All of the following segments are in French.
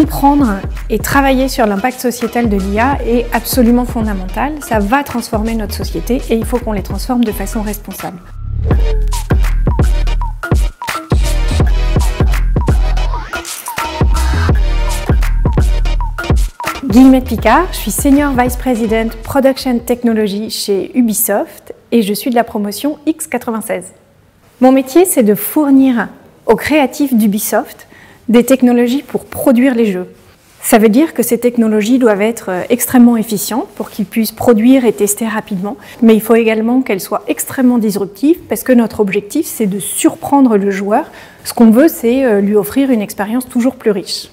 Comprendre et travailler sur l'impact sociétal de l'IA est absolument fondamental. Ça va transformer notre société et il faut qu'on les transforme de façon responsable. Guillemette Picard, je suis Senior Vice President Production Technology chez Ubisoft et je suis de la promotion X96. Mon métier, c'est de fournir aux créatifs d'Ubisoft des technologies pour produire les jeux. Ça veut dire que ces technologies doivent être extrêmement efficientes pour qu'ils puissent produire et tester rapidement, mais il faut également qu'elles soient extrêmement disruptives parce que notre objectif, c'est de surprendre le joueur. Ce qu'on veut, c'est lui offrir une expérience toujours plus riche.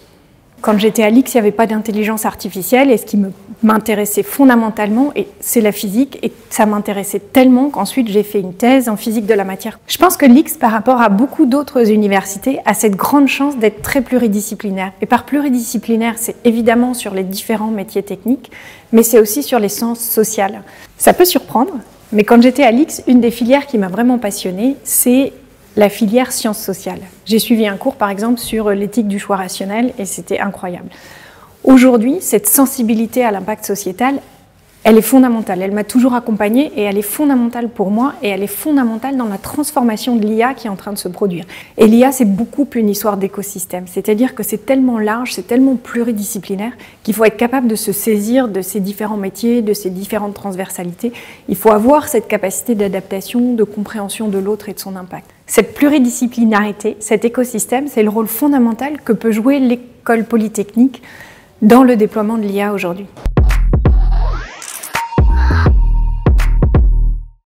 Quand j'étais à l'IX, il n'y avait pas d'intelligence artificielle et ce qui m'intéressait fondamentalement, c'est la physique, et ça m'intéressait tellement qu'ensuite j'ai fait une thèse en physique de la matière. Je pense que l'IX, par rapport à beaucoup d'autres universités, a cette grande chance d'être très pluridisciplinaire. Et par pluridisciplinaire, c'est évidemment sur les différents métiers techniques, mais c'est aussi sur les sciences sociales. Ça peut surprendre, mais quand j'étais à l'IX, une des filières qui m'a vraiment passionnée, c'est la filière sciences sociales. J'ai suivi un cours, par exemple, sur l'éthique du choix rationnel et c'était incroyable. Aujourd'hui, cette sensibilité à l'impact sociétal, elle est fondamentale. Elle m'a toujours accompagnée et elle est fondamentale pour moi et elle est fondamentale dans la transformation de l'IA qui est en train de se produire. Et l'IA, c'est beaucoup une histoire d'écosystème. C'est-à-dire que c'est tellement large, c'est tellement pluridisciplinaire qu'il faut être capable de se saisir de ces différents métiers, de ces différentes transversalités. Il faut avoir cette capacité d'adaptation, de compréhension de l'autre et de son impact. Cette pluridisciplinarité, cet écosystème, c'est le rôle fondamental que peut jouer l'école polytechnique dans le déploiement de l'IA aujourd'hui.